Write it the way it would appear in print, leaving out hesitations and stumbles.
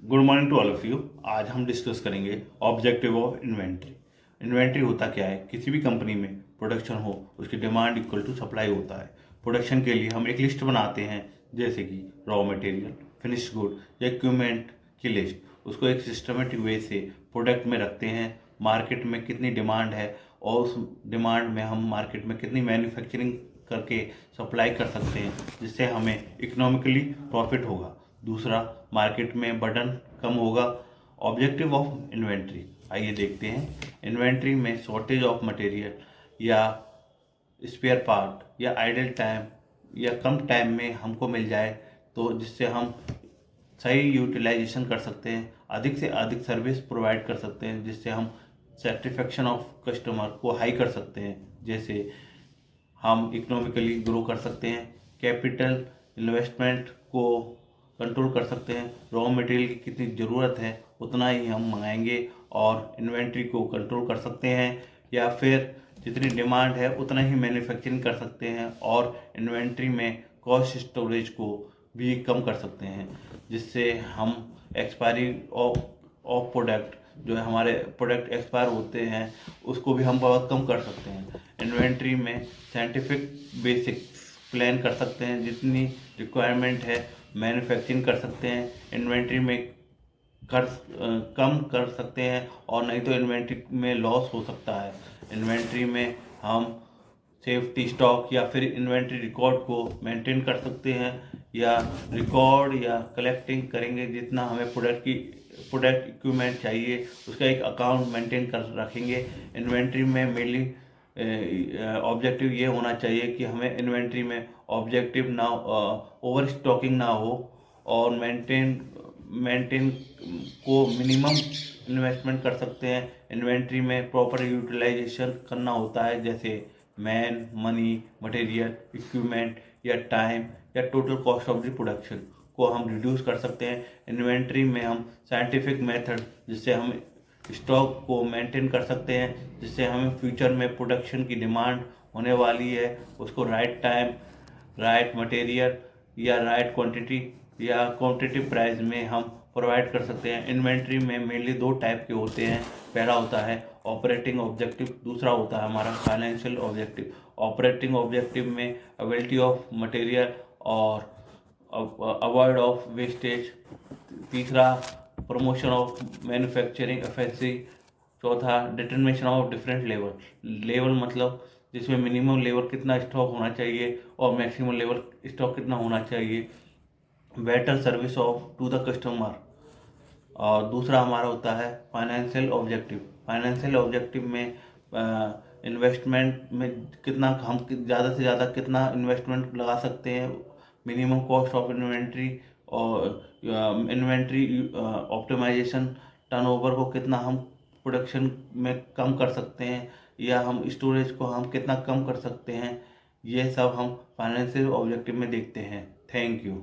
Good morning to all of you. आज हम discuss करेंगे ऑब्जेक्टिव ऑफ इन्वेंट्री। इन्वेंट्री होता क्या है? किसी भी कंपनी में प्रोडक्शन हो, उसकी डिमांड इक्वल टू सप्लाई होता है। प्रोडक्शन के लिए हम एक लिस्ट बनाते हैं, जैसे कि रॉ मटेरियल, फिनिश गुड या इक्विपमेंट की लिस्ट। उसको एक सिस्टमेटिक वे से प्रोडक्ट में रखते हैं। मार्केट में कितनी डिमांड है और उस डिमांड में हम मार्केट में कितनी मैन्युफैक्चरिंग करके सप्लाई कर सकते हैं, जिससे हमें इकोनॉमिकली प्रॉफिट होगा। दूसरा, मार्केट में बर्डन कम होगा। ऑब्जेक्टिव ऑफ इन्वेंट्री, आइए देखते हैं। इन्वेंट्री में शॉर्टेज ऑफ मटेरियल या स्पेयर पार्ट या आइडल टाइम या कम टाइम में हमको मिल जाए, तो जिससे हम सही यूटिलाइजेशन कर सकते हैं, अधिक से अधिक सर्विस प्रोवाइड कर सकते हैं, जिससे हम सेटिस्फेक्शन ऑफ कस्टमर को हाई कर सकते हैं, जैसे हम इकोनॉमिकली ग्रो कर सकते हैं। कैपिटल इन्वेस्टमेंट को कंट्रोल कर सकते हैं। रॉ मटेरियल की कितनी ज़रूरत है उतना ही हम मंगाएंगे और इन्वेंट्री को कंट्रोल कर सकते हैं, या फिर जितनी डिमांड है उतना ही मैन्युफैक्चरिंग कर सकते हैं और इन्वेंट्री में कॉस्ट स्टोरेज को भी कम कर सकते हैं, जिससे हम एक्सपायरी ऑफ प्रोडक्ट, जो है हमारे प्रोडक्ट एक्सपायर होते हैं, उसको भी हम बहुत कम कर सकते हैं। इन्वेंट्री में साइंटिफिक बेसिक प्लान कर सकते हैं, जितनी रिक्वायरमेंट है मैन्युफैक्चरिंग कर सकते हैं। इन्वेंट्री में कम कर सकते हैं, और नहीं तो इन्वेंट्री में लॉस हो सकता है। इन्वेंट्री में हम सेफ्टी स्टॉक या फिर इन्वेंट्री रिकॉर्ड को मेंटेन कर सकते हैं, या रिकॉर्ड या कलेक्टिंग करेंगे। जितना हमें प्रोडक्ट इक्विपमेंट चाहिए उसका एक अकाउंट मेंटेन कर रखेंगे। इन्वेंट्री में मेनली ऑब्जेक्टिव ये होना चाहिए कि हमें इन्वेंट्री में ऑब्जेक्टिव ना ओवर स्टॉकिंग ना हो, और मेंटेन को मिनिमम इन्वेस्टमेंट कर सकते हैं। इन्वेंट्री में प्रॉपर यूटिलाइजेशन करना होता है, जैसे मैन, मनी, मटेरियल, इक्विपमेंट या टाइम या total cost of the production को हम रिड्यूस कर सकते हैं। इन्वेंट्री में हम साइंटिफिक मेथड, जिससे हम स्टॉक को मेंटेन कर सकते हैं, जिससे हमें फ्यूचर में प्रोडक्शन की डिमांड होने वाली है, उसको राइट टाइम, राइट मटेरियल या राइट क्वांटिटी या क्वांटिटी प्राइस में हम प्रोवाइड कर सकते हैं। इन्वेंट्री में मेनली दो टाइप के होते हैं। पहला होता है ऑपरेटिंग ऑब्जेक्टिव, दूसरा होता है हमारा फाइनेंशियल ऑब्जेक्टिव। ऑपरेटिंग ऑब्जेक्टिव में अवेलेबिलिटी ऑफ मटेरियल और अवॉइड ऑफ वेस्टेज। तीसरा, प्रमोशन ऑफ मैन्युफैक्चरिंग एफिशिएंसी। चौथा, डिटर्मिनेशन ऑफ डिफरेंट लेवल मतलब जिसमें मिनिमम लेवल कितना स्टॉक होना चाहिए और मैक्सिमम लेवल स्टॉक कितना होना चाहिए। Better service of to the customer. और दूसरा हमारा होता है फाइनेंशियल ऑब्जेक्टिव। फाइनेंशियल ऑब्जेक्टिव में इन्वेस्टमेंट में कितना हम ज़्यादा से ज़्यादा कितना इन्वेस्टमेंट लगा सकते हैं, मिनिमम कॉस्ट ऑफ इन्वेंट्री, और इन्वेंट्री ऑप्टिमाइजेशन, टर्नओवर को कितना हम प्रोडक्शन में कम कर सकते हैं, या हम स्टोरेज को हम कितना कम कर सकते हैं। ये सब हम फाइनेंशियल ऑब्जेक्टिव में देखते हैं। Thank you.